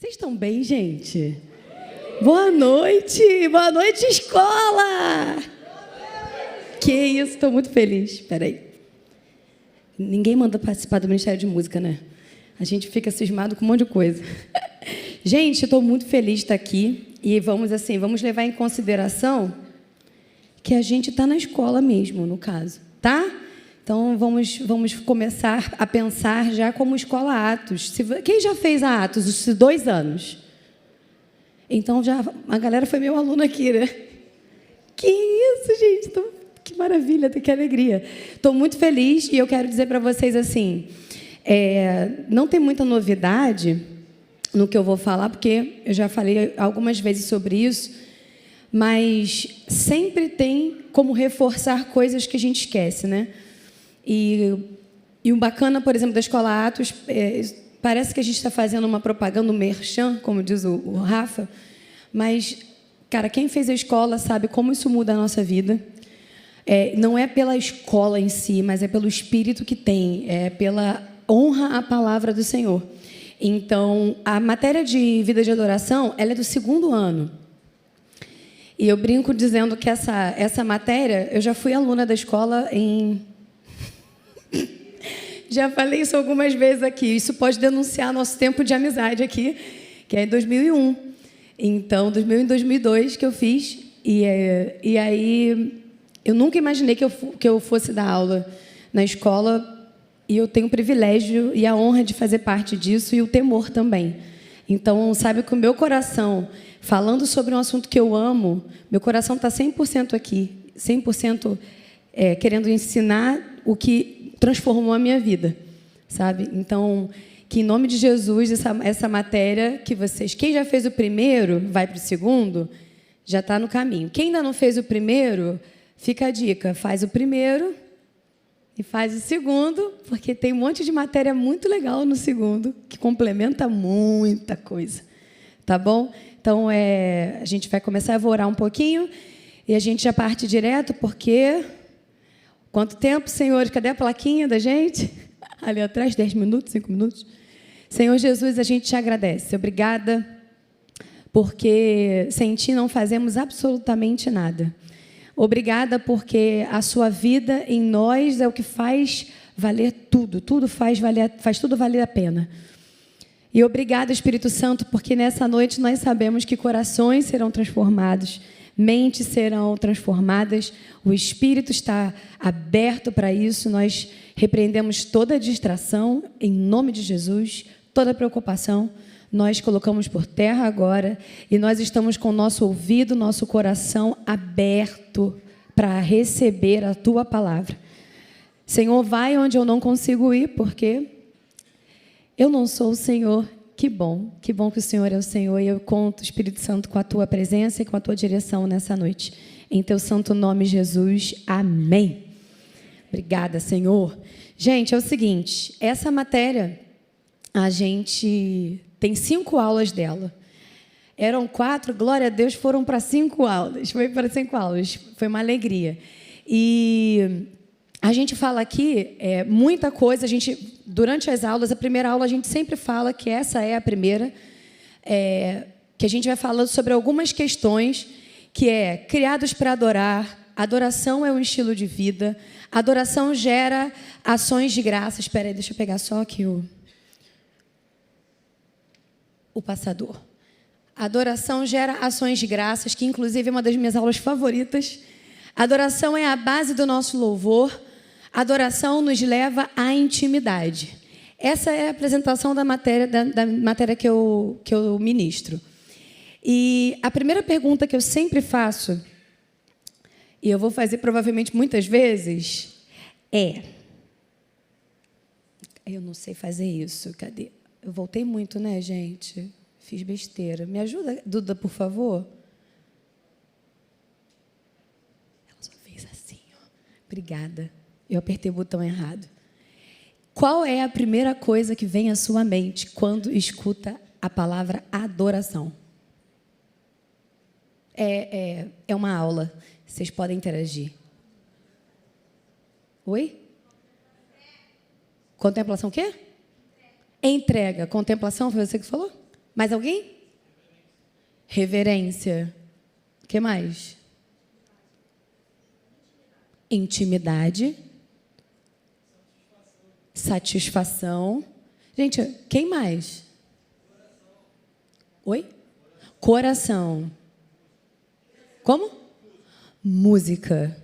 Vocês estão bem, gente? Boa noite! Boa noite, escola! Que isso, estou muito feliz. Espera aí. Ninguém manda participar do Ministério de Música, né? A gente fica cismado com um monte de coisa. Gente, estou muito feliz de estar aqui. E vamos levar em consideração que a gente está na escola mesmo, no caso, tá? Então, vamos começar a pensar já como escola Atos. Quem já fez a Atos os 2 anos? Então, a galera foi meu aluno aqui, né? Que isso, gente! Que maravilha, que alegria. Estou muito feliz e eu quero dizer para vocês assim, não tem muita novidade no que eu vou falar, porque eu já falei algumas vezes sobre isso, mas sempre tem como reforçar coisas que a gente esquece, né? E o bacana, por exemplo, da Escola Atos, parece que a gente está fazendo uma propaganda, um merchan, como diz o Rafa, mas, cara, quem fez a escola sabe como isso muda a nossa vida. Não é pela escola em si, mas é pelo espírito que tem, é pela honra à palavra do Senhor. Então, a matéria de vida de adoração, ela é do 2º ano. E eu brinco dizendo que essa matéria, eu já fui aluna da escola em... Já falei isso algumas vezes aqui. Isso pode denunciar nosso tempo de amizade aqui, que é em 2001. Então, 2001 e 2002 que eu fiz. E aí, eu nunca imaginei que eu fosse dar aula na escola. E eu tenho o privilégio e a honra de fazer parte disso e o temor também. Então, sabe que o meu coração, falando sobre um assunto que eu amo, meu coração está 100% aqui, 100% querendo ensinar o que transformou a minha vida, sabe? Então, que em nome de Jesus, essa matéria que quem já fez o primeiro, vai para o 2º, já está no caminho. Quem ainda não fez o primeiro, fica a dica, faz o primeiro e faz o 2º, porque tem um monte de matéria muito legal no 2º, que complementa muita coisa, tá bom? Então, a gente vai começar a orar um pouquinho e a gente já parte direto, porque... Quanto tempo, Senhor? Cadê a plaquinha da gente? Ali atrás, 10 minutos, 5 minutos. Senhor Jesus, a gente te agradece. Obrigada, porque sem Ti não fazemos absolutamente nada. Obrigada, porque a sua vida em nós é o que faz valer tudo. Tudo faz tudo valer a pena. E obrigada, Espírito Santo, porque nessa noite nós sabemos que corações serão transformados, mentes serão transformadas, o Espírito está aberto para isso. Nós repreendemos toda distração, em nome de Jesus, toda preocupação, nós colocamos por terra agora e nós estamos com o nosso ouvido, nosso coração aberto para receber a Tua palavra. Senhor, vai onde eu não consigo ir, porque eu não sou o Senhor. Que bom que o Senhor é o Senhor e eu conto, Espírito Santo, com a Tua presença e com a Tua direção nessa noite. Em Teu santo nome, Jesus. Amém. Obrigada, Senhor. Gente, é o seguinte, essa matéria, a gente tem 5 aulas dela. Eram 4, glória a Deus, foram para 5 aulas. Foi para 5 aulas, foi uma alegria. E... a gente fala aqui muita coisa, durante as aulas, a primeira aula a gente sempre fala que essa é a primeira, que a gente vai falando sobre algumas questões, que é criados para adorar, adoração é um estilo de vida, adoração gera ações de graça. Espera aí, deixa eu pegar só aqui o passador. Adoração gera ações de graças, que inclusive é uma das minhas aulas favoritas. Adoração é a base do nosso louvor. Adoração nos leva à intimidade. Essa é a apresentação da matéria que eu ministro. E a primeira pergunta que eu sempre faço, e eu vou fazer provavelmente muitas vezes, eu não sei fazer isso, cadê? Eu voltei muito, né, gente? Fiz besteira. Me ajuda, Duda, por favor? Ela só fez assim, ó. Obrigada. Eu apertei o botão errado. Qual é a primeira coisa que vem à sua mente quando escuta a palavra adoração? É uma aula. Vocês podem interagir. Oi? Contemplação o quê? Entrega. Contemplação, foi você que falou? Mais alguém? Reverência. O que mais? Intimidade. Satisfação. Gente, quem mais? Oi? Coração. Como? Música.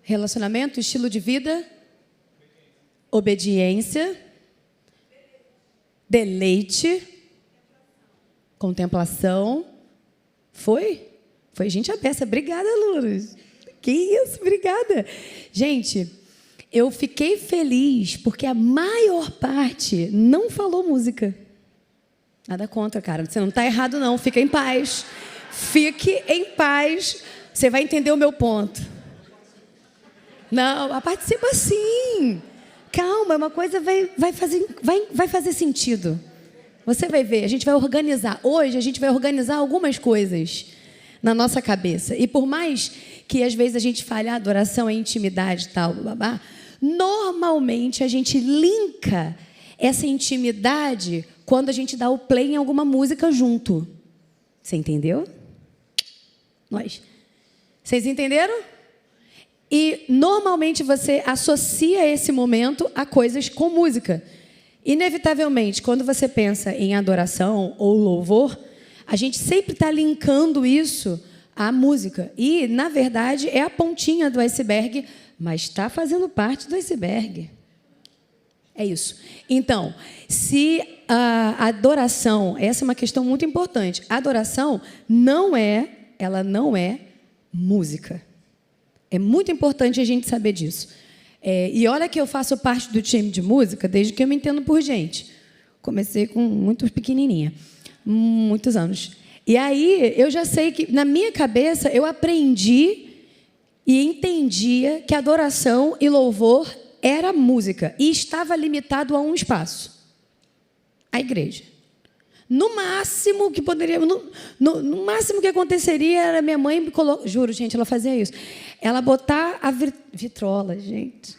Relacionamento, estilo de vida. Obediência. Deleite. Contemplação. Foi? Foi gente abessa. Obrigada, Lourdes. Que isso, obrigada. Gente, eu fiquei feliz porque a maior parte não falou música. Nada contra, cara. Você não está errado, não. Fica em paz. Fique em paz. Você vai entender o meu ponto. Não, participa sim. Calma, uma coisa vai fazer sentido. Você vai ver, a gente vai organizar. Hoje a gente vai organizar algumas coisas na nossa cabeça. E por mais que às vezes a gente fale, adoração é intimidade e tal, babá, normalmente a gente linka essa intimidade quando a gente dá o play em alguma música junto. Você entendeu? Vocês entenderam? E normalmente você associa esse momento a coisas com música. Inevitavelmente, quando você pensa em adoração ou louvor, a gente sempre está linkando isso à música. E, na verdade, é a pontinha do iceberg, mas está fazendo parte do iceberg. É isso. Então, se a adoração, essa é uma questão muito importante. A adoração ela não é música. É muito importante a gente saber disso. E olha que eu faço parte do time de música desde que eu me entendo por gente. Comecei com muito pequenininha, muitos anos. E aí eu já sei que, na minha cabeça, eu aprendi e entendia que adoração e louvor era música e estava limitado a um espaço, a igreja. No máximo que poderia, no máximo que aconteceria era minha mãe me colocar, juro, gente, ela fazia isso. Ela botar a vitrola, gente.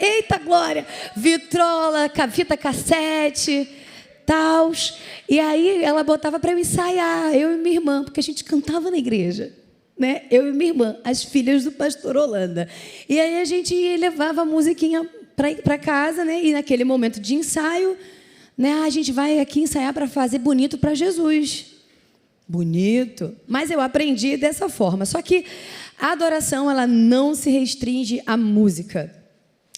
Eita glória! Vitrola, fita cassete, tals. E aí ela botava para eu ensaiar, eu e minha irmã, porque a gente cantava na igreja, né? Eu e minha irmã, as filhas do pastor Holanda. E aí a gente levava a musiquinha para casa, né? E naquele momento de ensaio, né, a gente vai aqui ensaiar para fazer bonito para Jesus. Bonito. Mas eu aprendi dessa forma. Só que a adoração, ela não se restringe à música.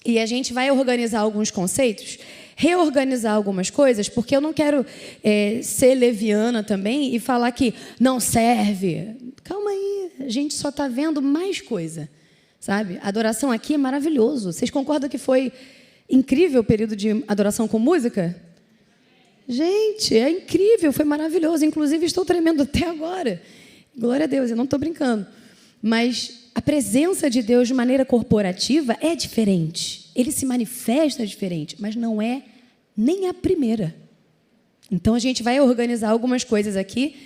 E a gente vai organizar alguns conceitos, reorganizar algumas coisas, porque eu não quero ser leviana também e falar que não serve. Calma aí, a gente só está vendo mais coisa, sabe? A adoração aqui é maravilhoso. Vocês concordam que foi incrível o período de adoração com música? Gente, é incrível, foi maravilhoso. Inclusive, estou tremendo até agora. Glória a Deus, eu não estou brincando. Mas a presença de Deus de maneira corporativa é diferente. Ele se manifesta diferente, mas não é nem a primeira. Então, a gente vai organizar algumas coisas aqui.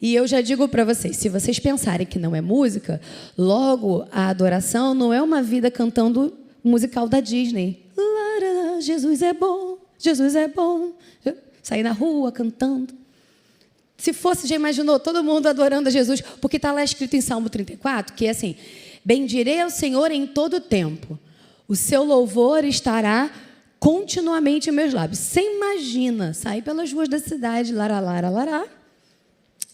E eu já digo para vocês, se vocês pensarem que não é música, logo a adoração não é uma vida cantando musical da Disney. Jesus é bom, Jesus é bom. Sair na rua cantando. Se fosse, já imaginou, todo mundo adorando a Jesus, porque está lá escrito em Salmo 34, que é assim, bendirei ao Senhor em todo o tempo, o seu louvor estará continuamente em meus lábios. Você imagina sair pelas ruas da cidade, lará,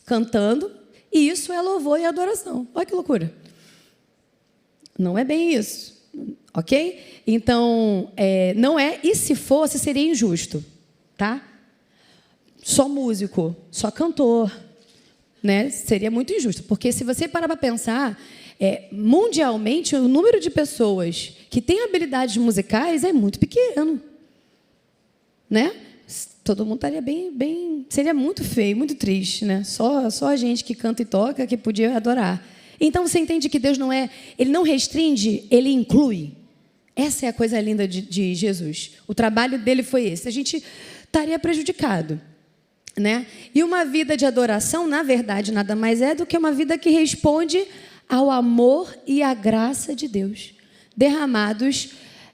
cantando, e isso é louvor e adoração. Olha que loucura. Não é bem isso, ok? Então, não é, e se fosse, seria injusto, tá? Só músico, só cantor, né? Seria muito injusto, porque se você parar para pensar, mundialmente o número de pessoas que têm habilidades musicais é muito pequeno, né? Todo mundo estaria bem, seria muito feio, muito triste, né? Só a gente que canta e toca que podia adorar. Então você entende que Deus ele não restringe, ele inclui. Essa é a coisa linda de Jesus. O trabalho dele foi esse. A gente estaria prejudicado, né? E uma vida de adoração, na verdade, nada mais é do que uma vida que responde ao amor e à graça de Deus, derramados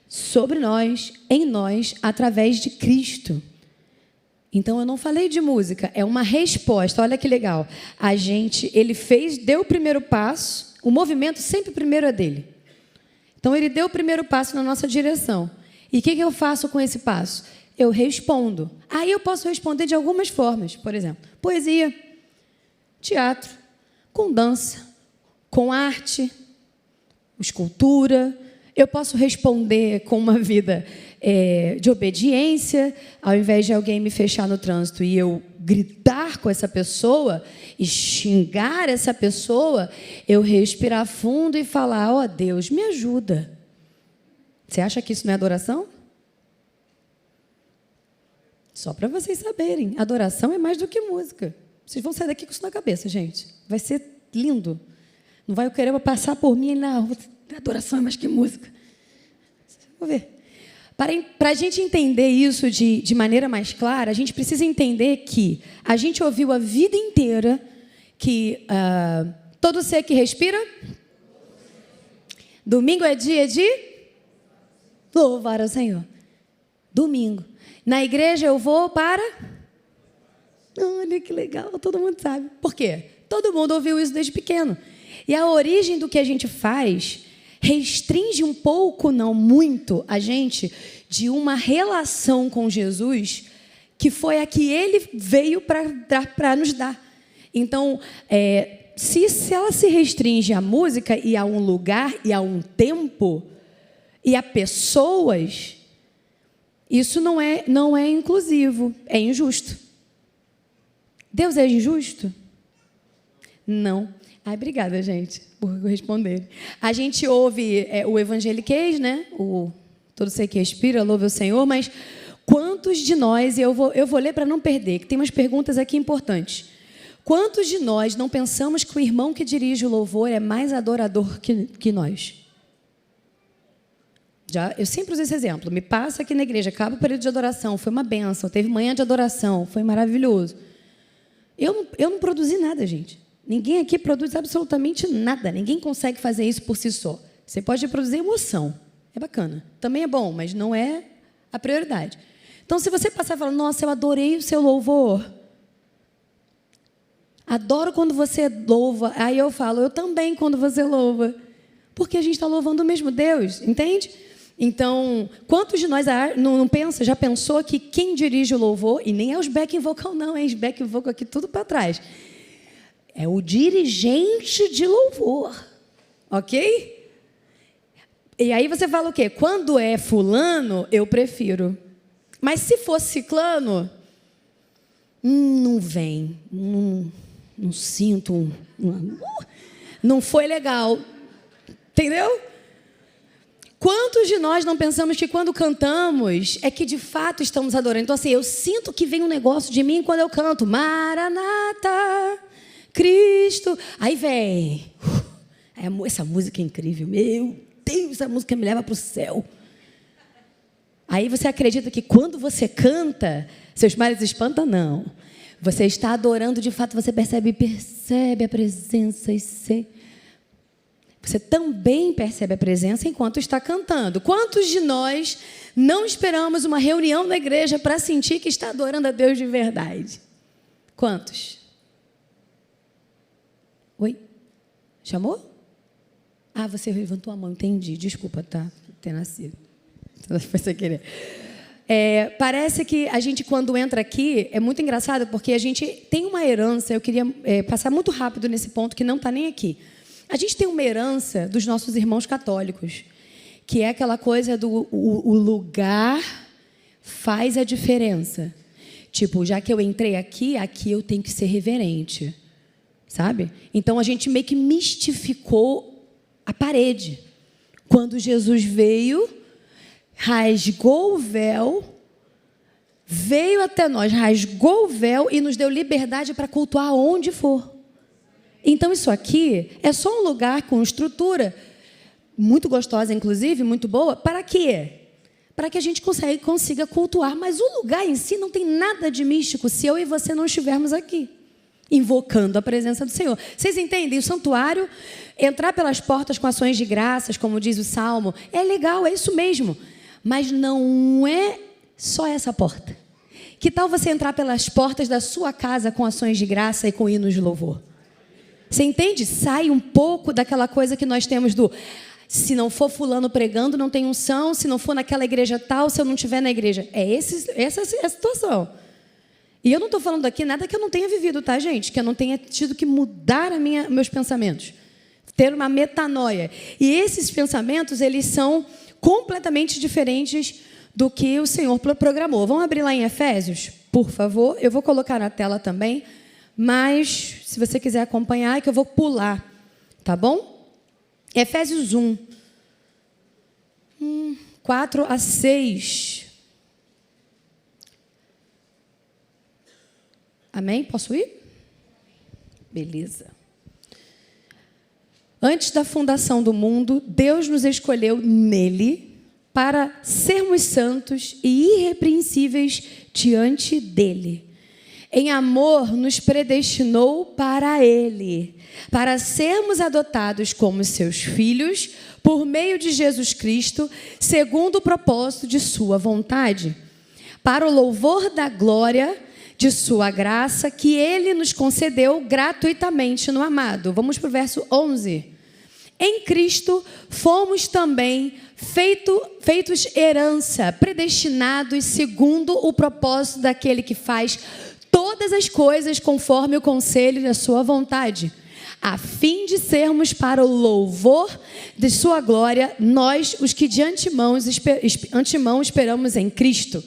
sobre nós, em nós, através de Cristo. Então, eu não falei de música, é uma resposta. Olha que legal. Ele deu o primeiro passo, o movimento sempre primeiro é dele. Então, ele deu o primeiro passo na nossa direção. E o que eu faço com esse passo? Eu respondo. Aí eu posso responder de algumas formas. Por exemplo, poesia, teatro, com dança, com arte, escultura. Eu posso responder com uma vida de obediência, ao invés de alguém me fechar no trânsito e eu gritar com essa pessoa e xingar essa pessoa, eu respirar fundo e falar: ó, Deus, me ajuda. Você acha que isso não é adoração? Só para vocês saberem, adoração é mais do que música. Vocês vão sair daqui com isso na cabeça, gente. Vai ser lindo. Não vai querer passar por mim, não. Adoração é mais que música. Vou ver. Para a gente entender isso de maneira mais clara, a gente precisa entender que a gente ouviu a vida inteira que todo ser que respira, domingo é dia de louvar ao Senhor. Domingo. Na igreja eu vou para... Olha que legal, todo mundo sabe. Por quê? Todo mundo ouviu isso desde pequeno. E a origem do que a gente faz restringe um pouco, não muito, a gente de uma relação com Jesus que foi a que Ele veio para nos dar. Então, se ela se restringe à música e a um lugar e a um tempo e a pessoas, isso não é inclusivo, é injusto. Deus é injusto? Não. Ai, obrigada, gente, por responder. A gente ouve o evangeliquez, né? O todo ser que respira, louve o Senhor, mas quantos de nós, e eu vou ler para não perder, que tem umas perguntas aqui importantes. Quantos de nós não pensamos que o irmão que dirige o louvor é mais adorador que nós? Eu sempre uso esse exemplo. Me passa aqui na igreja, acaba o período de adoração, foi uma bênção, teve manhã de adoração, foi maravilhoso. Eu não produzi nada, gente. Ninguém aqui produz absolutamente nada. Ninguém consegue fazer isso por si só. Você pode produzir emoção. É bacana. Também é bom, mas não é a prioridade. Então, se você passar e falar: nossa, eu adorei o seu louvor. Adoro quando você louva. Aí eu falo: eu também quando você louva. Porque a gente está louvando o mesmo Deus, entende? Então, quantos de nós não pensa, já pensou que quem dirige o louvor, e nem é os backing vocal não, é os backing vocal aqui tudo para trás, é o dirigente de louvor, ok? E aí você fala o quê? Quando é fulano, eu prefiro. Mas se for ciclano, não vem, não sinto, não foi legal, entendeu? Quantos de nós não pensamos que quando cantamos é que de fato estamos adorando? Então assim, eu sinto que vem um negócio de mim quando eu canto Maranata, Cristo, aí vem, essa música é incrível, meu Deus, essa música me leva para o céu. Aí você acredita que quando você canta, seus males espantam? Não. Você está adorando, de fato, você percebe a presença e você também percebe a presença enquanto está cantando. Quantos de nós não esperamos uma reunião na igreja para sentir que está adorando a Deus de verdade? Quantos? Oi? Chamou? Ah, você levantou a mão, entendi. Desculpa, tá? Ter nascido. Foi sem querer. Parece que a gente, quando entra aqui, é muito engraçado, porque a gente tem uma herança, eu queria passar muito rápido nesse ponto, que não está nem aqui. A gente tem uma herança dos nossos irmãos católicos, que é aquela coisa do o lugar faz a diferença. Tipo, já que eu entrei aqui eu tenho que ser reverente. Sabe? Então, a gente meio que mistificou a parede. Quando Jesus veio, rasgou o véu, veio até nós, rasgou o véu e nos deu liberdade para cultuar onde for. Então, isso aqui é só um lugar com estrutura muito gostosa, inclusive, muito boa. Para quê? Para que a gente consiga cultuar. Mas o lugar em si não tem nada de místico se eu e você não estivermos aqui, invocando a presença do Senhor. Vocês entendem? O santuário, entrar pelas portas com ações de graças, como diz o Salmo, é legal, é isso mesmo. Mas não é só essa porta. O Que tal você entrar pelas portas da sua casa com ações de graça e com hinos de louvor? Você entende? Sai um pouco daquela coisa que nós temos do... Se não for fulano pregando, não tem unção. Se não for naquela igreja tal, se eu não estiver na igreja. Essa é a situação. E eu não estou falando aqui nada que eu não tenha vivido, tá, gente? Que eu não tenha tido que mudar meus pensamentos. Ter uma metanoia. E esses pensamentos, eles são completamente diferentes do que o Senhor programou. Vamos abrir lá em Efésios, por favor. Eu vou colocar na tela também. Mas, se você quiser acompanhar, é que eu vou pular. Tá bom? Efésios 1, 4 a 6. Amém? Posso ir? Beleza. Antes da fundação do mundo, Deus nos escolheu nele para sermos santos e irrepreensíveis diante dele. Em amor, nos predestinou para Ele, para sermos adotados como seus filhos, por meio de Jesus Cristo, segundo o propósito de sua vontade, para o louvor da glória de sua graça, que Ele nos concedeu gratuitamente no amado. Vamos para o verso 11. Em Cristo, fomos também feitos herança, predestinados segundo o propósito daquele que faz todas as coisas conforme o conselho da sua vontade, a fim de sermos para o louvor de sua glória, nós, os que de antemão esperamos em Cristo.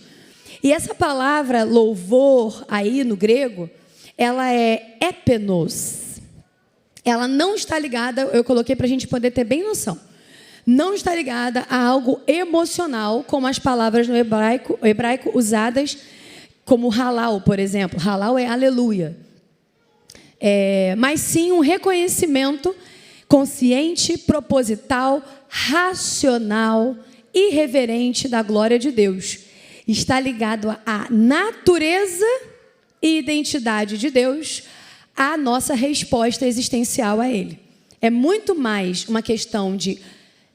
E essa palavra louvor aí no grego, ela é épenos. Ela não está ligada, eu coloquei para a gente poder ter bem noção, não está ligada a algo emocional, como as palavras no hebraico usadas como halal, por exemplo. Halal é aleluia. Mas sim um reconhecimento consciente, proposital, racional, irreverente da glória de Deus. Está ligado à natureza e identidade de Deus, à nossa resposta existencial a Ele. É muito mais uma questão de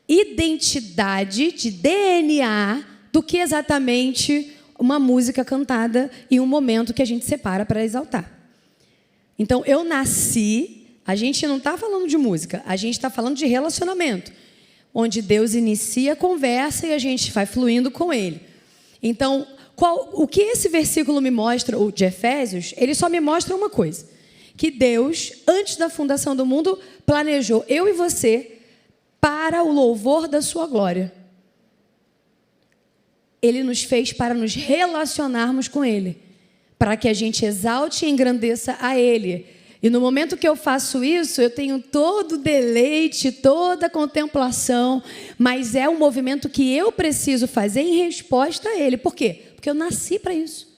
identidade, de DNA, do que exatamente uma música cantada e um momento que a gente separa para exaltar. Então, eu nasci, a gente não está falando de música, a gente está falando de relacionamento, onde Deus inicia a conversa e a gente vai fluindo com Ele. Então, o que esse versículo me mostra, o de Efésios, ele só me mostra uma coisa, que Deus, antes da fundação do mundo, planejou eu e você para o louvor da sua glória. Ele nos fez para nos relacionarmos com Ele, para que a gente exalte e engrandeça a Ele. E no momento que eu faço isso, eu tenho todo o deleite, toda a contemplação, mas é um movimento que eu preciso fazer em resposta a Ele. Por quê? Porque eu nasci para isso.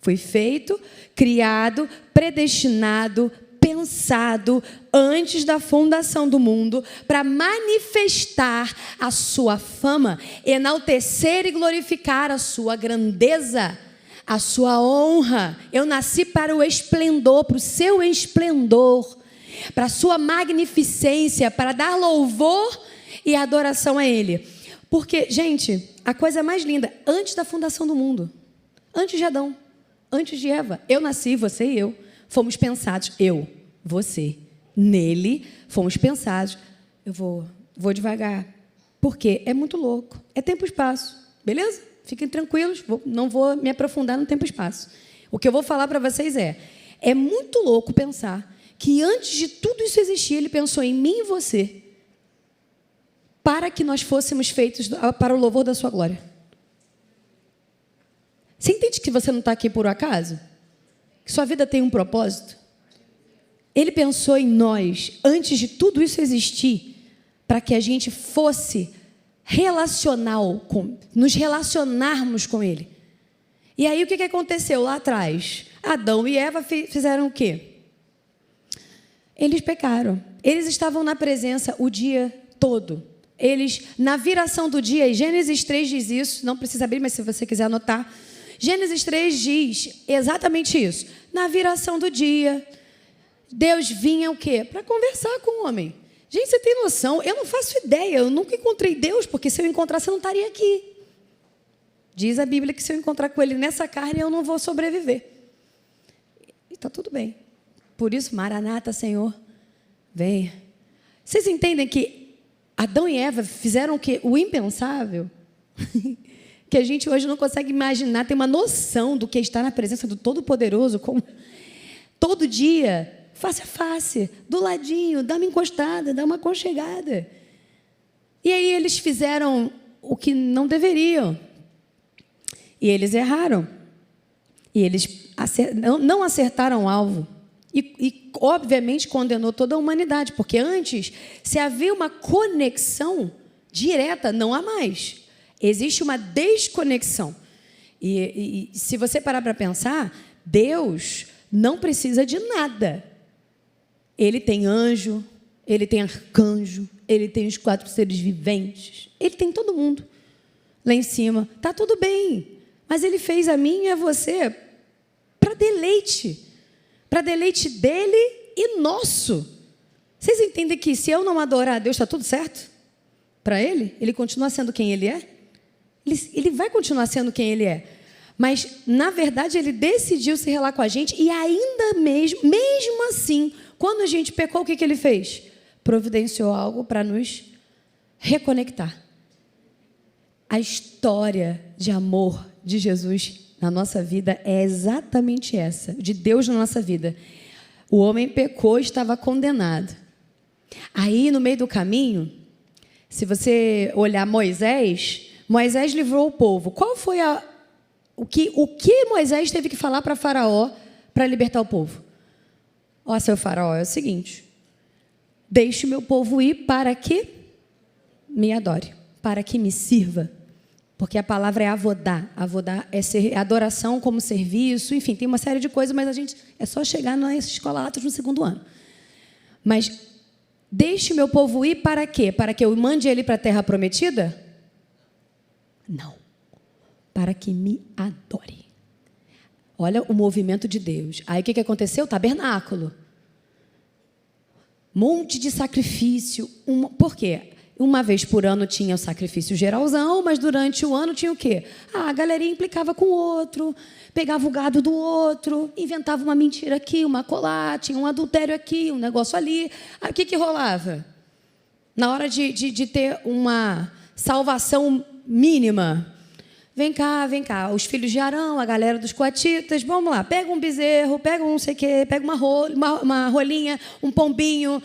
Fui feito, criado, predestinado, pensado antes da fundação do mundo para manifestar a sua fama, enaltecer e glorificar a sua grandeza, a sua honra. Eu nasci para o esplendor, para o seu esplendor, para a sua magnificência, para dar louvor e adoração a Ele. Porque, gente, a coisa mais linda, antes da fundação do mundo, antes de Adão, antes de Eva, eu nasci, você e eu, fomos pensados, você, nele, fomos pensados. Eu vou devagar, porque é muito louco, é tempo e espaço, beleza? Fiquem tranquilos, não vou me aprofundar no tempo e espaço. O que eu vou falar para vocês é muito louco pensar que antes de tudo isso existir, Ele pensou em mim e você, para que nós fôssemos feitos para o louvor da sua glória. Você entende que você não está aqui por acaso? Que sua vida tem um propósito? Ele pensou em nós, antes de tudo isso existir, para que a gente fosse relacional, nos relacionarmos com Ele. E aí o que aconteceu lá atrás? Adão e Eva fizeram o quê? Eles pecaram. Eles estavam na presença o dia todo. Eles, na viração do dia, e Gênesis 3 diz isso, não precisa abrir, mas se você quiser anotar, Gênesis 3 diz exatamente isso. Na viração do dia, Deus vinha o quê? Para conversar com o homem. Gente, você tem noção? Eu não faço ideia, eu nunca encontrei Deus, porque se eu encontrasse, eu não estaria aqui. Diz a Bíblia que se eu encontrar com ele nessa carne, eu não vou sobreviver. E está tudo bem. Por isso, Maranata, Senhor, venha. Vocês entendem que Adão e Eva fizeram o quê? O impensável? Que a gente hoje não consegue imaginar, tem uma noção do que é estar na presença do Todo-Poderoso, como todo dia, face a face, do ladinho, dá uma encostada, dá uma aconchegada. E aí eles fizeram o que não deveriam. E eles erraram. E eles não acertaram o alvo. E, obviamente, condenou toda a humanidade, porque antes, se havia uma conexão direta, não há mais. Existe uma desconexão. E se você parar para pensar, Deus não precisa de nada. Ele tem anjo, ele tem arcanjo, ele tem os 4 seres viventes, ele tem todo mundo lá em cima. Está tudo bem, mas ele fez a mim e a você para deleite dele e nosso. Vocês entendem que se eu não adorar a Deus, está tudo certo? Para ele, ele continua sendo quem ele é? Ele vai continuar sendo quem ele é. Mas, na verdade, ele decidiu se relar com a gente e ainda mesmo assim, quando a gente pecou, o que ele fez? Providenciou algo para nos reconectar. A história de amor de Jesus na nossa vida é exatamente essa, de Deus na nossa vida. O homem pecou, estava condenado. Aí, no meio do caminho, se você olhar Moisés livrou o povo. Qual foi o que Moisés teve que falar para Faraó para libertar o povo? Ó, seu Faraó, é o seguinte: deixe o meu povo ir para que me adore, para que me sirva. Porque a palavra é avodar. Avodar é adoração como serviço, enfim, tem uma série de coisas, mas a gente é só chegar na escola Atos no 2º ano. Mas deixe o meu povo ir para quê? Para que eu mande ele para a terra prometida? Não. Para que me adore. Olha o movimento de Deus. Aí o que aconteceu? Tabernáculo. Monte de sacrifício. Por quê? Uma vez por ano tinha o sacrifício geralzão, mas durante o ano tinha o quê? A galerinha implicava com o outro, pegava o gado do outro, inventava uma mentira aqui, uma colar, tinha um adultério aqui, um negócio ali. Aí o que rolava? Na hora de ter uma salvação mínima. Vem cá, os filhos de Arão, a galera dos coatitas, vamos lá, pega um bezerro, pega um não sei o quê, pega uma rolinha, um pombinho,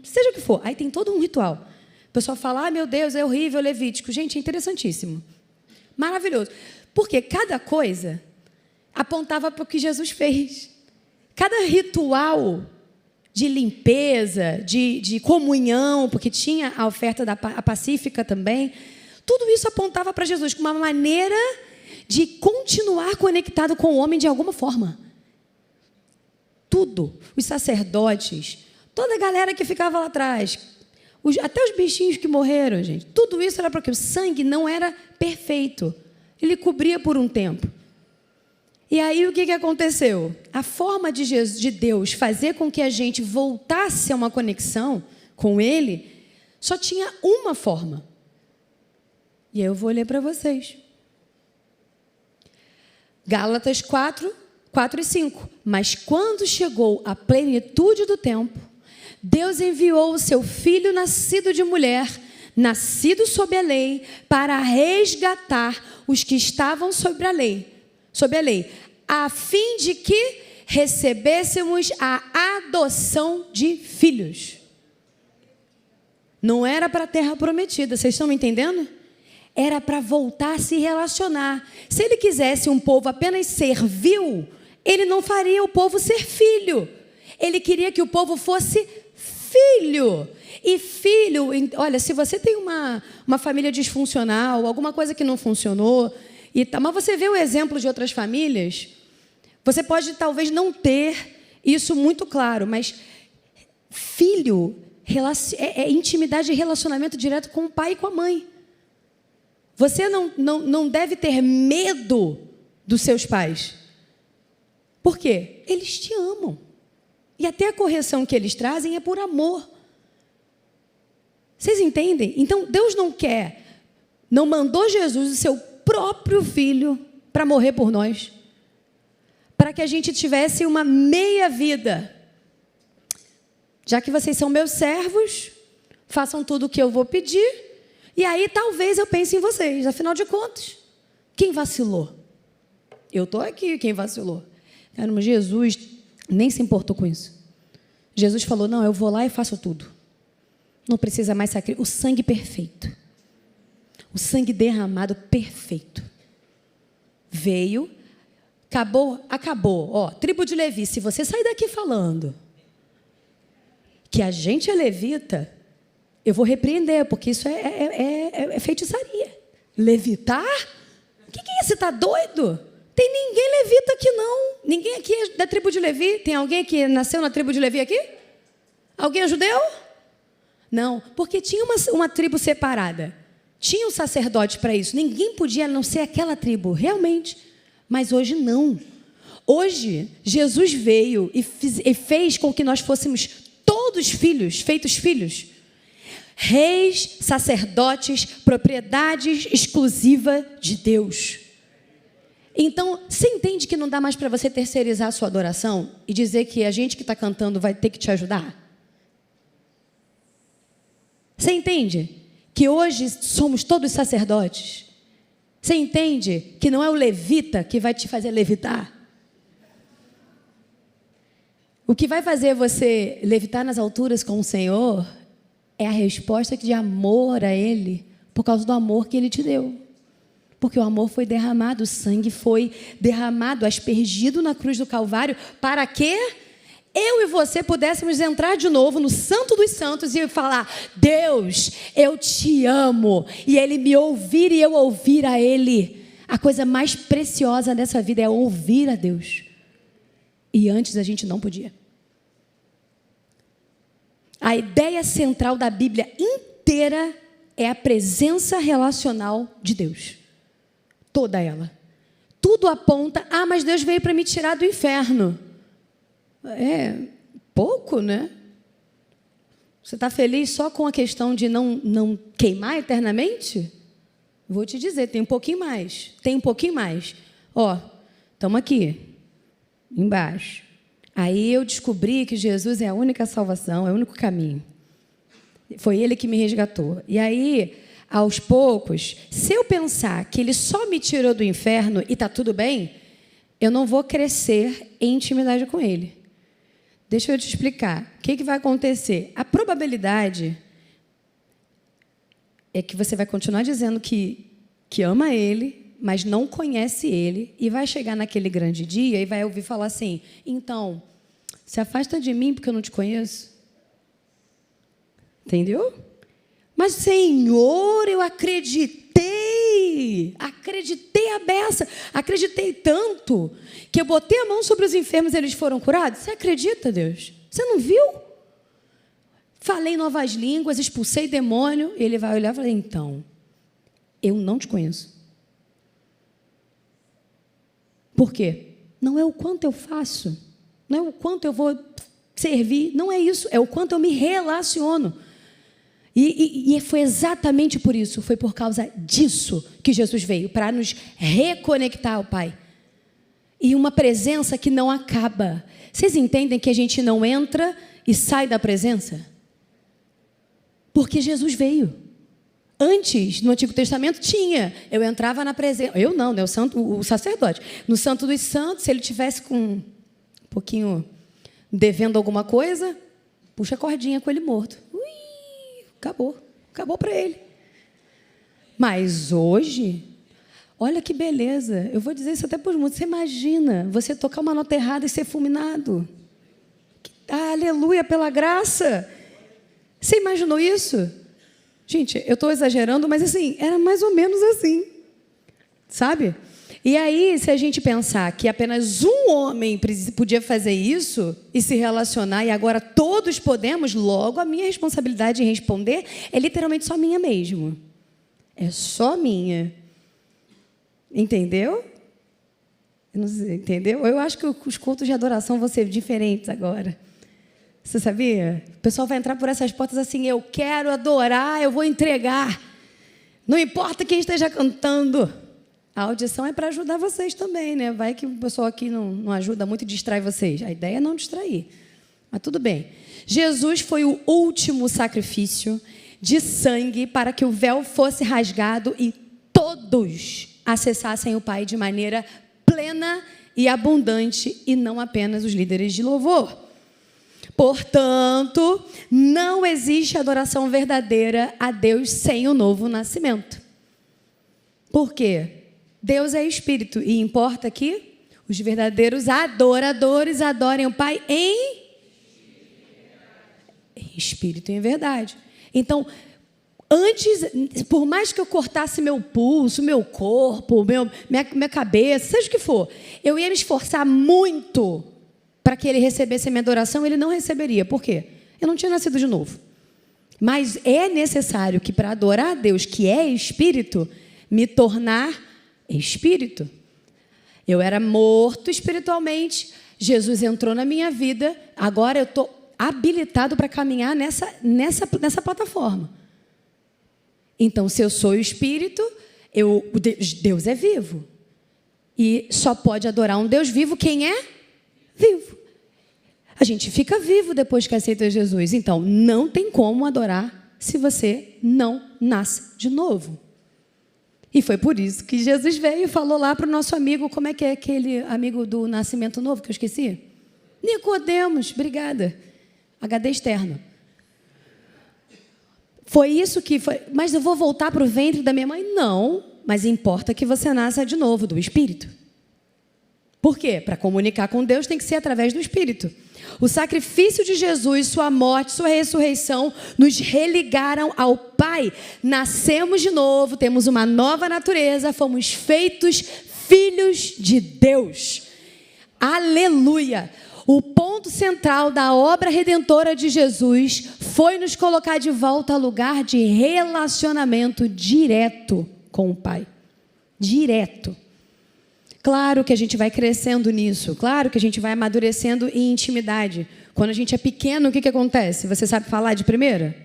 seja o que for. Aí tem todo um ritual. O pessoal fala, meu Deus, é horrível, Levítico. Gente, é interessantíssimo. Maravilhoso. Porque cada coisa apontava para o que Jesus fez. Cada ritual de limpeza, de comunhão, porque tinha a oferta a pacífica também, tudo isso apontava para Jesus como uma maneira de continuar conectado com o homem de alguma forma. Tudo. Os sacerdotes, toda a galera que ficava lá atrás, até os bichinhos que morreram, gente. Tudo isso era porque o sangue não era perfeito. Ele cobria por um tempo. E aí o que aconteceu? A forma de Deus fazer com que a gente voltasse a uma conexão com Ele só tinha uma forma. E aí eu vou ler para vocês. Gálatas 4 e 5. Mas quando chegou a plenitude do tempo, Deus enviou o seu Filho nascido de mulher, nascido sob a lei, para resgatar os que estavam sob a lei, a fim de que recebêssemos a adoção de filhos. Não era para a terra prometida, vocês estão me entendendo? Era para voltar a se relacionar. Se ele quisesse um povo apenas servil, ele não faria o povo ser filho. Ele queria que o povo fosse filho. E filho, olha, se você tem uma família disfuncional, alguma coisa que não funcionou, mas você vê o exemplo de outras famílias, você pode talvez não ter isso muito claro, mas filho é intimidade e relacionamento direto com o pai e com a mãe. Você não deve ter medo dos seus pais. Por quê? Eles te amam. E até a correção que eles trazem é por amor. Vocês entendem? Então, Deus não mandou Jesus, o seu próprio Filho para morrer por nós, para que a gente tivesse uma meia vida. Já que vocês são meus servos, façam tudo o que eu vou pedir, e aí talvez eu pense em vocês. Afinal de contas, quem vacilou? Eu estou aqui, quem vacilou? Caramba, Jesus nem se importou com isso. Jesus falou, não, eu vou lá e faço tudo. Não precisa mais sacrifício. O sangue perfeito. O sangue derramado perfeito. Veio, acabou. Ó, tribo de Levi, se você sair daqui falando que a gente é levita, eu vou repreender, porque isso é feitiçaria. Levitar? O que é isso? Você está doido? Tem ninguém levita aqui, não. Ninguém aqui é da tribo de Levi. Tem alguém que nasceu na tribo de Levi aqui? Alguém é judeu? Não, porque tinha uma tribo separada. Tinha um sacerdote para isso. Ninguém podia não ser aquela tribo, realmente. Mas hoje não. Hoje, Jesus veio e fez com que nós fôssemos todos filhos, feitos filhos. Reis, sacerdotes, propriedades exclusiva de Deus. Então, você entende que não dá mais para você terceirizar a sua adoração e dizer que a gente que está cantando vai ter que te ajudar? Você entende que hoje somos todos sacerdotes? Você entende que não é o levita que vai te fazer levitar? O que vai fazer você levitar nas alturas com o Senhor é a resposta de amor a Ele, por causa do amor que Ele te deu. Porque o amor foi derramado, o sangue foi derramado, aspergido na cruz do Calvário, para que eu e você pudéssemos entrar de novo no Santo dos Santos e falar, Deus, eu te amo, e Ele me ouvir e eu ouvir a Ele. A coisa mais preciosa dessa vida é ouvir a Deus. E antes a gente não podia. A ideia central da Bíblia inteira é a presença relacional de Deus. Toda ela. Tudo aponta, mas Deus veio para me tirar do inferno. É pouco, né? Você está feliz só com a questão de não queimar eternamente? Vou te dizer, tem um pouquinho mais. Tem um pouquinho mais. Ó, estamos aqui, embaixo. Aí eu descobri que Jesus é a única salvação, é o único caminho. Foi Ele que me resgatou. E aí, aos poucos, se eu pensar que Ele só me tirou do inferno e está tudo bem, eu não vou crescer em intimidade com Ele. Deixa eu te explicar. O que vai acontecer? A probabilidade é que você vai continuar dizendo que ama Ele, mas não conhece Ele, e vai chegar naquele grande dia e vai ouvir falar assim, então, se afasta de mim porque eu não te conheço. Entendeu? Mas, Senhor, eu acreditei a beça, acreditei tanto, que eu botei a mão sobre os enfermos e eles foram curados. Você acredita, Deus? Você não viu? Falei novas línguas, expulsei demônio, ele vai olhar e falar, então, eu não te conheço. Por quê? Não é o quanto eu faço, não é o quanto eu vou servir, não é isso, é o quanto eu me relaciono. E foi exatamente por isso, foi por causa disso que Jesus veio, para nos reconectar ao Pai. E uma presença que não acaba. Vocês entendem que a gente não entra e sai da presença? Porque Jesus veio. Antes, no Antigo Testamento, tinha. Eu entrava na presença. Eu não, né? O sacerdote. No Santo dos Santos, se ele tivesse com um pouquinho devendo alguma coisa, puxa a cordinha com ele morto. Acabou para ele. Mas hoje, olha que beleza. Eu vou dizer isso até para os muitos. Você imagina você tocar uma nota errada e ser fulminado? Aleluia, pela graça. Você imaginou isso? Gente, eu estou exagerando, mas assim, era mais ou menos assim. Sabe? E aí, se a gente pensar que apenas um homem podia fazer isso e se relacionar, e agora todos podemos, logo a minha responsabilidade em responder é literalmente só minha mesmo. É só minha. Entendeu? Eu não sei, entendeu? Eu acho que os cultos de adoração vão ser diferentes agora. Você sabia? O pessoal vai entrar por essas portas assim, eu quero adorar, eu vou entregar. Não importa quem esteja cantando. A audição é para ajudar vocês também, né? Vai que o pessoal aqui não ajuda muito e distrai vocês. A ideia é não distrair. Mas tudo bem. Jesus foi o último sacrifício de sangue para que o véu fosse rasgado e todos acessassem o Pai de maneira plena e abundante, e não apenas os líderes de louvor. Portanto, não existe adoração verdadeira a Deus sem o novo nascimento. Por quê? Deus é Espírito e importa que os verdadeiros adoradores adorem o Pai em Espírito e em verdade. Então, antes, por mais que eu cortasse meu pulso, meu corpo, minha cabeça, seja o que for, eu ia me esforçar muito para que ele recebesse a minha adoração, ele não receberia. Por quê? Eu não tinha nascido de novo. Mas é necessário que, para adorar a Deus, que é Espírito, me tornar Espírito. Eu era morto espiritualmente, Jesus entrou na minha vida, agora eu estou habilitado para caminhar nessa plataforma. Então, se eu sou o Espírito, Deus é vivo. E só pode adorar um Deus vivo quem é vivo. A gente fica vivo depois que aceita Jesus. Então, não tem como adorar se você não nasce de novo. E foi por isso que Jesus veio e falou lá para o nosso amigo, como é que é aquele amigo do nascimento novo que eu esqueci? Nicodemos, obrigada. HD externo. Foi isso que foi. Mas eu vou voltar para o ventre da minha mãe? Não, mas importa que você nasça de novo do Espírito. Por quê? Para comunicar com Deus tem que ser através do Espírito. O sacrifício de Jesus, sua morte, sua ressurreição, nos religaram ao Pai. Nascemos de novo, temos uma nova natureza, fomos feitos filhos de Deus. Aleluia! O ponto central da obra redentora de Jesus foi nos colocar de volta ao lugar de relacionamento direto com o Pai. Direto. Claro que a gente vai crescendo nisso, claro que a gente vai amadurecendo em intimidade. Quando a gente é pequeno, o que acontece? Você sabe falar de primeira?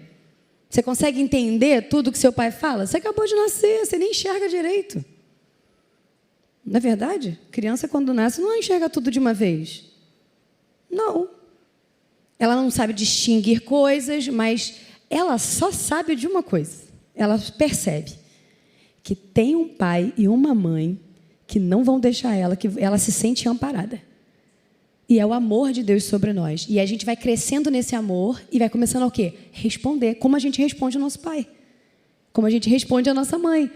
Você consegue entender tudo que seu pai fala? Você acabou de nascer, você nem enxerga direito. Não é verdade? Criança, quando nasce, não enxerga tudo de uma vez. Não. Ela não sabe distinguir coisas, mas ela só sabe de uma coisa. Ela percebe que tem um pai e uma mãe que não vão deixar ela, que ela se sente amparada. E é o amor de Deus sobre nós. E a gente vai crescendo nesse amor e vai começando a o quê? Responder. Como a gente responde ao nosso pai. Como a gente responde à nossa mãe.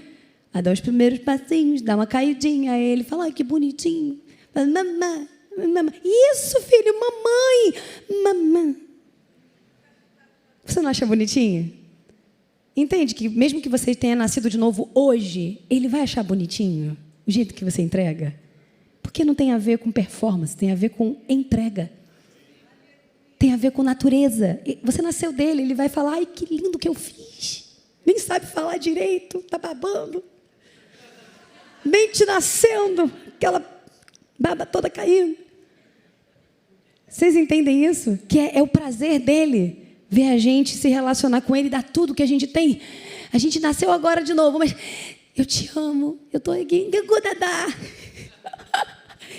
A dar os primeiros passinhos, dar uma caidinha a ele, falar, ai, que bonitinho. Mamãe, mamãe. Isso, filho, mamãe. Mamãe. Você não acha bonitinho? Entende que mesmo que você tenha nascido de novo hoje, ele vai achar bonitinho o jeito que você entrega? Porque não tem a ver com performance, tem a ver com entrega. Tem a ver com natureza. Você nasceu dele, ele vai falar, ai, que lindo que eu fiz. Nem sabe falar direito, tá babando. Nem te nascendo, aquela baba toda caindo. Vocês entendem isso? Que é o prazer dele ver a gente se relacionar com ele, dar tudo que a gente tem. A gente nasceu agora de novo, mas eu te amo, eu estou aqui.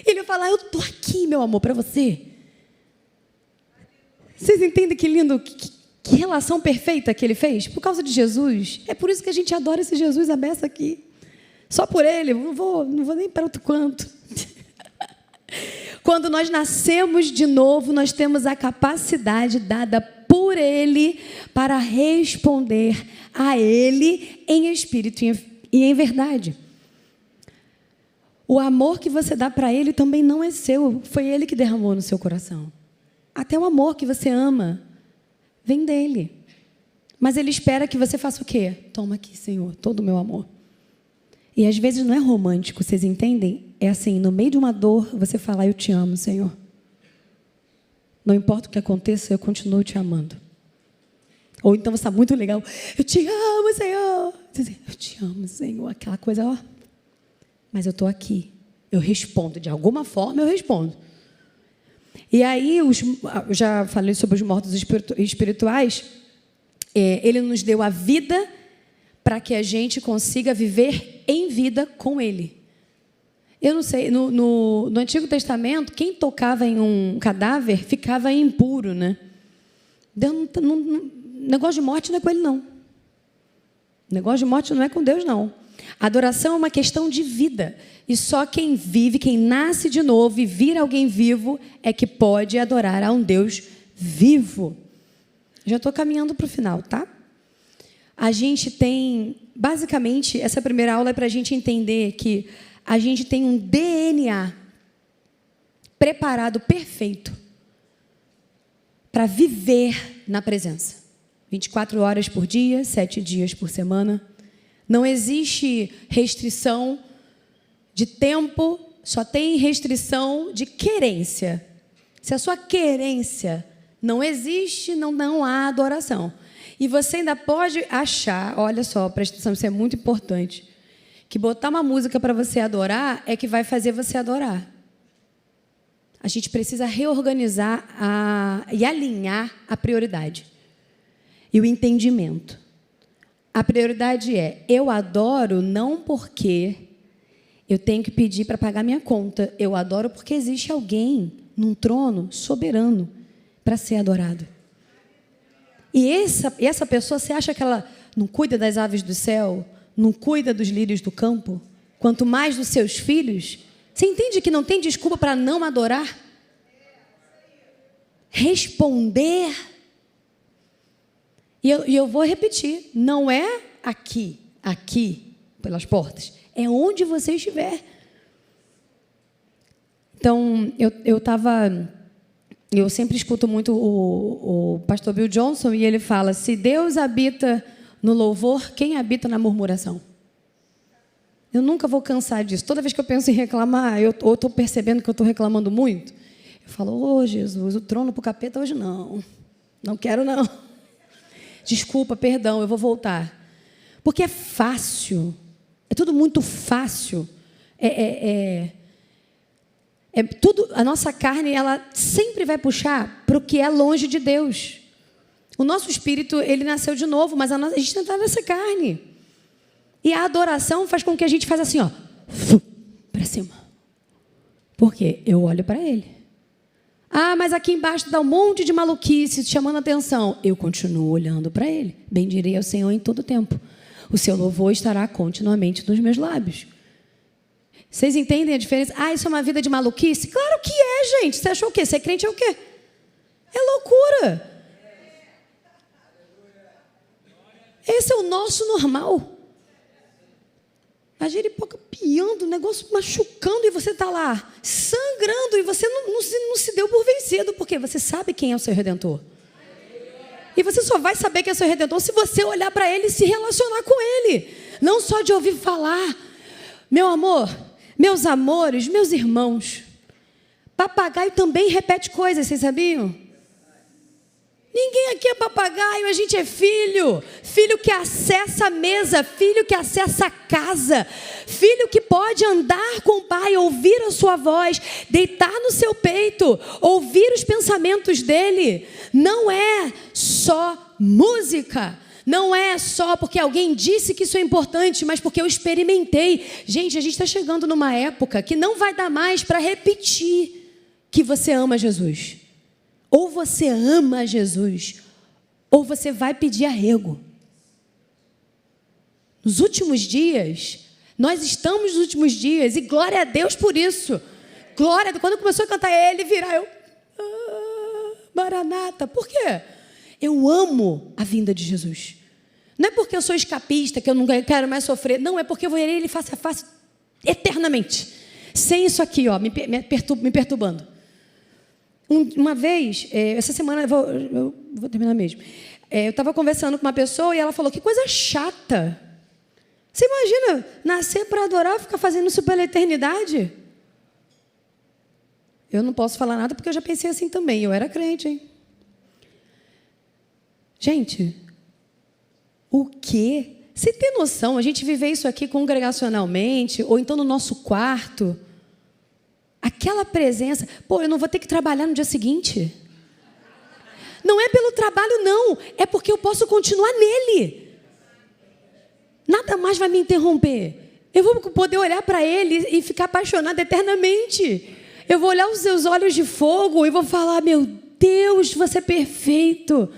Ele vai falar, eu estou aqui, meu amor, para você. Vocês entendem que lindo, que relação perfeita que ele fez? Por causa de Jesus. É por isso que a gente adora esse Jesus a beça aqui. Só por ele, não vou nem para outro canto. Quando nós nascemos de novo, nós temos a capacidade dada por ele para responder a ele em espírito e em verdade. O amor que você dá para ele também não é seu, foi ele que derramou no seu coração. Até o amor que você ama vem dele. Mas ele espera que você faça o quê? Toma aqui, Senhor, todo o meu amor. E às vezes não é romântico, vocês entendem? É assim, no meio de uma dor, você fala, eu te amo, Senhor. Não importa o que aconteça, eu continuo te amando. Ou então você está muito legal, eu te amo, Senhor. Eu te amo, Senhor. Aquela coisa, ó. Mas eu estou aqui. Eu respondo, de alguma forma eu respondo. E aí, eu já falei sobre os mortos espirituais. Ele nos deu a vida para que a gente consiga viver em vida com ele. Eu não sei, no Antigo Testamento, quem tocava em um cadáver ficava impuro, né? Deus negócio de morte não é com ele, não. Negócio de morte não é com Deus, não. A adoração é uma questão de vida. E só quem vive, quem nasce de novo e vira alguém vivo, é que pode adorar a um Deus vivo. Já estou caminhando para o final, tá? A gente tem, basicamente, essa primeira aula é para a gente entender que a gente tem um DNA preparado, perfeito, para viver na presença. 24 horas por dia, 7 dias por semana. Não existe restrição de tempo, só tem restrição de querência. Se a sua querência não existe, não há adoração. E você ainda pode achar, olha só, presta atenção, isso é muito importante, que botar uma música para você adorar é que vai fazer você adorar. A gente precisa reorganizar e alinhar a prioridade e o entendimento. A prioridade é, eu adoro não porque eu tenho que pedir para pagar minha conta. Eu adoro porque existe alguém num trono soberano para ser adorado. E essa pessoa, você acha que ela não cuida das aves do céu? Não cuida dos lírios do campo? Quanto mais dos seus filhos? Você entende que não tem desculpa para não adorar? Responder. E eu vou repetir, não é aqui, pelas portas. É onde você estiver. Então, eu sempre escuto muito o pastor Bill Johnson, e ele fala, se Deus habita no louvor, quem habita na murmuração? Eu nunca vou cansar disso. Toda vez que eu penso em reclamar, eu estou percebendo que eu estou reclamando muito, eu falo, Jesus, o trono para o capeta hoje não. Não quero, não. Desculpa, perdão, eu vou voltar. Porque é fácil. É tudo muito fácil. Tudo, a nossa carne, ela sempre vai puxar para o que é longe de Deus. O nosso espírito, ele nasceu de novo, mas a gente não está nessa carne. E a adoração faz com que a gente faça assim, ó, para cima. Por quê? Eu olho para Ele. Ah, mas aqui embaixo dá um monte de maluquice chamando a atenção. Eu continuo olhando para Ele. Bendirei ao Senhor em todo tempo. O seu louvor estará continuamente nos meus lábios. Vocês entendem a diferença? Ah, isso é uma vida de maluquice? Claro que é, gente. Você achou o quê? Ser crente é o quê? É loucura. Esse é o nosso normal. A jeripoca piando, o negócio machucando, e você está lá, sangrando, e você não se deu por vencido, porque você sabe quem é o seu Redentor. E você só vai saber quem é o seu Redentor se você olhar para Ele e se relacionar com Ele. Não só de ouvir falar. Meu amor, meus amores, meus irmãos, papagaio também repete coisas, vocês sabiam? Ninguém aqui é papagaio, a gente é filho. Filho que acessa a mesa, filho que acessa a casa, filho que pode andar com o pai, ouvir a sua voz, deitar no seu peito, ouvir os pensamentos dele. Não é só música, não é só porque alguém disse que isso é importante, mas porque eu experimentei. Gente, a gente está chegando numa época que não vai dar mais para repetir que você ama Jesus. Ou você ama Jesus, ou você vai pedir arrego. Nos últimos dias, nós estamos nos últimos dias, e glória a Deus por isso. Glória a Deus. Quando começou a cantar Ele virá, Maranata. Por quê? Eu amo a vinda de Jesus. Não é porque eu sou escapista, que eu não quero mais sofrer. Não, é porque eu verei Ele face a face eternamente. Sem isso aqui, ó, me perturbando. Uma vez, essa semana, eu vou terminar mesmo. Eu estava conversando com uma pessoa e ela falou, que coisa chata. Você imagina nascer para adorar, ficar fazendo isso pela eternidade? Eu não posso falar nada porque eu já pensei assim também. Eu era crente, hein? Gente, o quê? Você tem noção? A gente viver isso aqui congregacionalmente, ou então no nosso quarto. Aquela presença, eu não vou ter que trabalhar no dia seguinte. Não é pelo trabalho, não. É porque eu posso continuar nele. Nada mais vai me interromper. Eu vou poder olhar para Ele e ficar apaixonada eternamente. Eu vou olhar os seus olhos de fogo e vou falar: meu Deus, você é perfeito.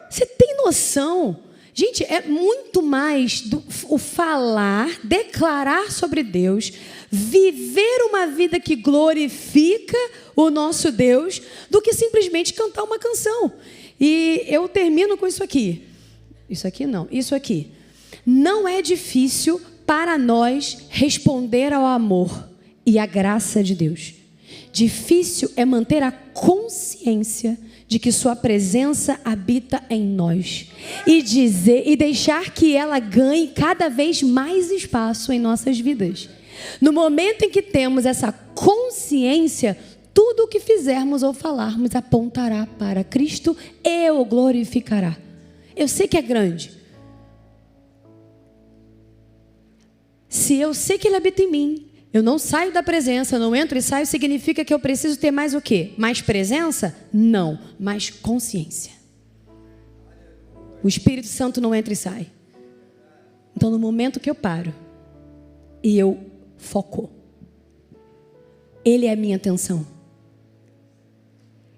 Você tem noção? Gente, é muito mais o falar, declarar sobre Deus, viver uma vida que glorifica o nosso Deus, do que simplesmente cantar uma canção. E eu termino com isso aqui. Isso aqui não, isso aqui. Não é difícil para nós responder ao amor e à graça de Deus. Difícil é manter a consciência de que sua presença habita em nós e deixar que ela ganhe cada vez mais espaço em nossas vidas. No momento em que temos essa consciência, tudo o que fizermos ou falarmos apontará para Cristo e o glorificará. Eu sei que é grande. Se eu sei que Ele habita em mim, eu não saio da presença, eu não entro e saio, significa que eu preciso ter mais o quê? Mais presença? Não, mais consciência. O Espírito Santo não entra e sai. Então, no momento que eu paro e eu foco, Ele é a minha atenção.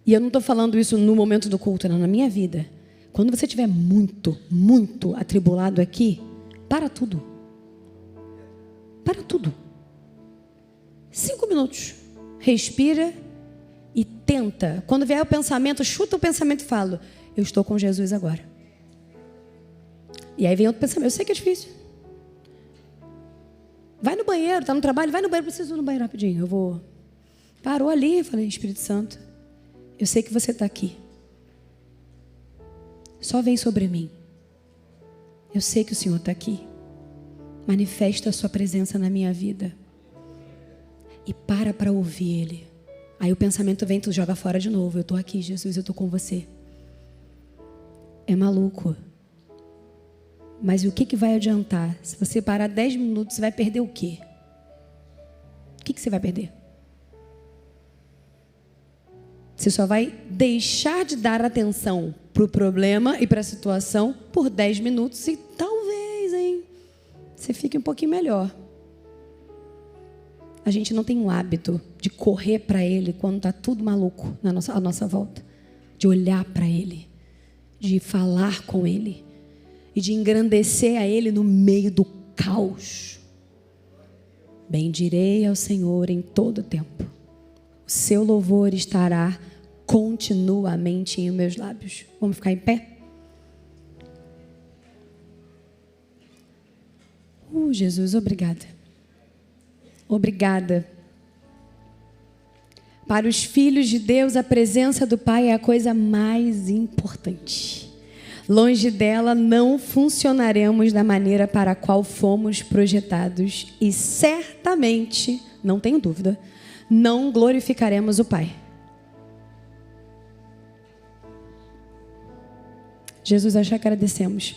E eu não estou falando isso no momento do culto, não, na minha vida. Quando você estiver muito, muito atribulado aqui, para tudo. Para tudo. 5 minutos. Respira e tenta. Quando vier o pensamento, chuta o pensamento e fala: eu estou com Jesus agora. E aí vem outro pensamento. Eu sei que é difícil. Vai no banheiro, está no trabalho, vai no banheiro, preciso ir no banheiro rapidinho. Eu vou. Parou ali, falei: Espírito Santo, eu sei que você está aqui. Só vem sobre mim. Eu sei que o Senhor está aqui. Manifesta a sua presença na minha vida. E para ouvir Ele. Aí o pensamento vem, tu joga fora de novo. Eu estou aqui, Jesus, eu estou com você. É maluco. Mas o que vai adiantar? Se você parar 10 minutos, você vai perder o quê? O que você vai perder? Você só vai deixar de dar atenção para o problema e para a situação por 10 minutos e talvez, você fique um pouquinho melhor. A gente não tem o hábito de correr para Ele quando está tudo maluco à nossa volta. De olhar para Ele, de falar com Ele e de engrandecer a Ele no meio do caos. Bendirei ao Senhor em todo o tempo. O seu louvor estará continuamente em meus lábios. Vamos ficar em pé? Jesus, obrigada. Obrigada. Para os filhos de Deus, a presença do Pai é a coisa mais importante. Longe dela, não funcionaremos da maneira para a qual fomos projetados e certamente, não tenho dúvida, não glorificaremos o Pai. Jesus, nós te agradecemos.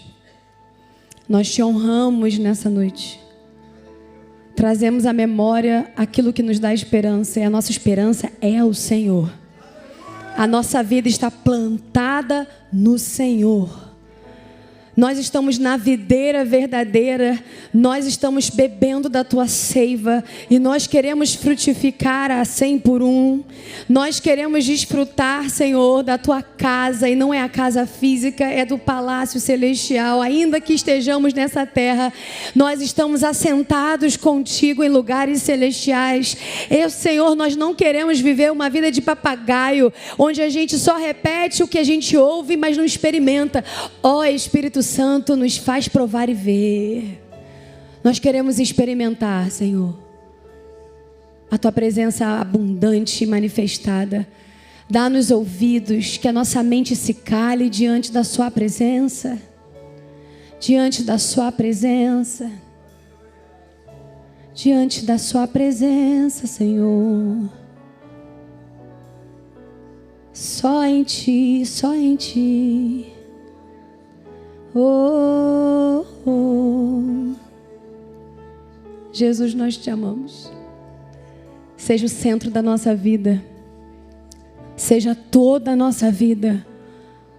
Nós te honramos nessa noite. Trazemos à memória aquilo que nos dá esperança. E a nossa esperança é o Senhor. A nossa vida está plantada no Senhor. Nós estamos na videira verdadeira, nós estamos bebendo da tua seiva e nós queremos frutificar a 100 por 1. Nós queremos desfrutar, Senhor, da tua casa, e não é a casa física, é do palácio celestial. Ainda que estejamos nessa terra, nós estamos assentados contigo em lugares celestiais. Senhor, nós não queremos viver uma vida de papagaio, onde a gente só repete o que a gente ouve, mas não experimenta. Espírito Santo, nos faz provar e ver. Nós queremos experimentar, Senhor, a tua presença abundante e manifestada. Dá-nos ouvidos, que a nossa mente se cale diante da sua presença. Diante da sua presença. Diante da sua presença, Senhor. Só em ti, só em ti. Jesus, nós te amamos. Seja o centro da nossa vida. Seja toda a nossa vida.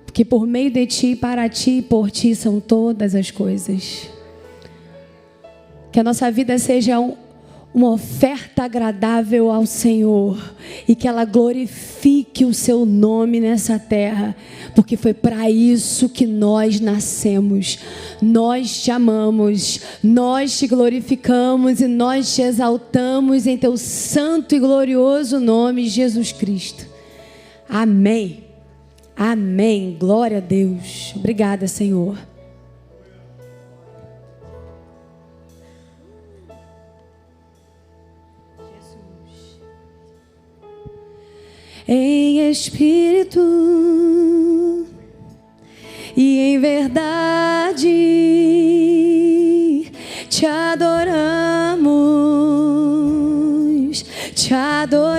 Porque por meio de ti, para ti e por ti são todas as coisas. Que a nossa vida seja uma oferta agradável ao Senhor e que ela glorifique o seu nome nessa terra, porque foi para isso que nós nascemos. Nós te amamos, nós te glorificamos e nós te exaltamos em teu santo e glorioso nome, Jesus Cristo. Amém. Amém. Glória a Deus. Obrigada, Senhor. Em espírito e em verdade te adoramos, te adoramos.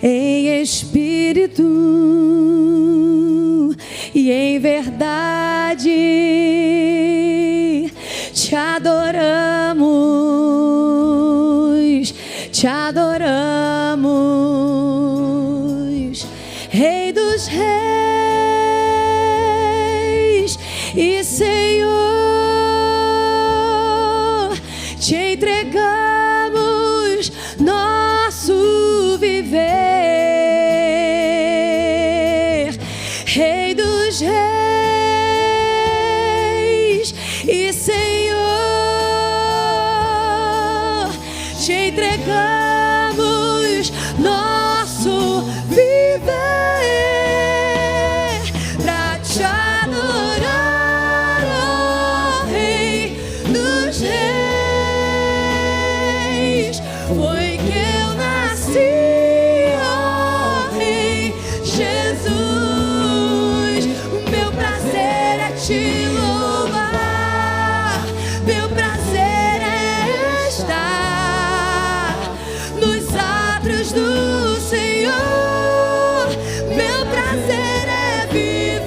Em espírito e em verdade te adoramos, te adoramos, Rei dos Reis e Senhor, te entregamos nosso viver, Rei dos Reis e Senhor, te entregamos nosso viver pra te adorar, ó Rei dos Reis. Foi que eu nasci, ó Rei Jesus. O meu prazer é te louvar, meu prazer é estar nos átrios do Senhor. Meu prazer é viver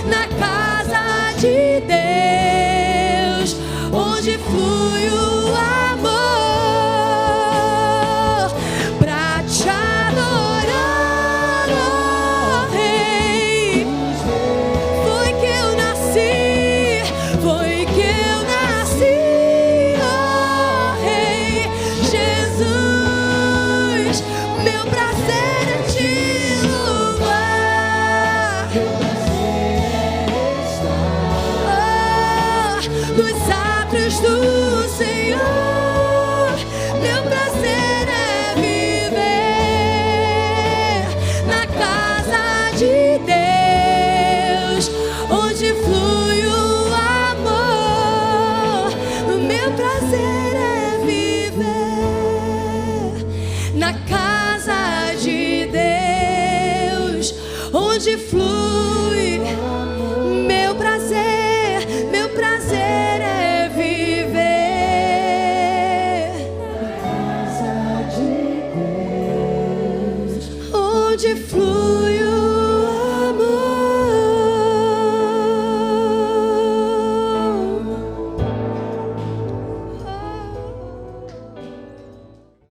na casa de Deus, onde flui o amor, pra te adorar, ó Rei. Foi que eu nasci, foi que eu nasci, ó Rei Jesus. Meu prazer é te louvar, nos átrios do Senhor. Meu prazer é viver na casa de Deus, onde flui o amor. Meu prazer é viver na casa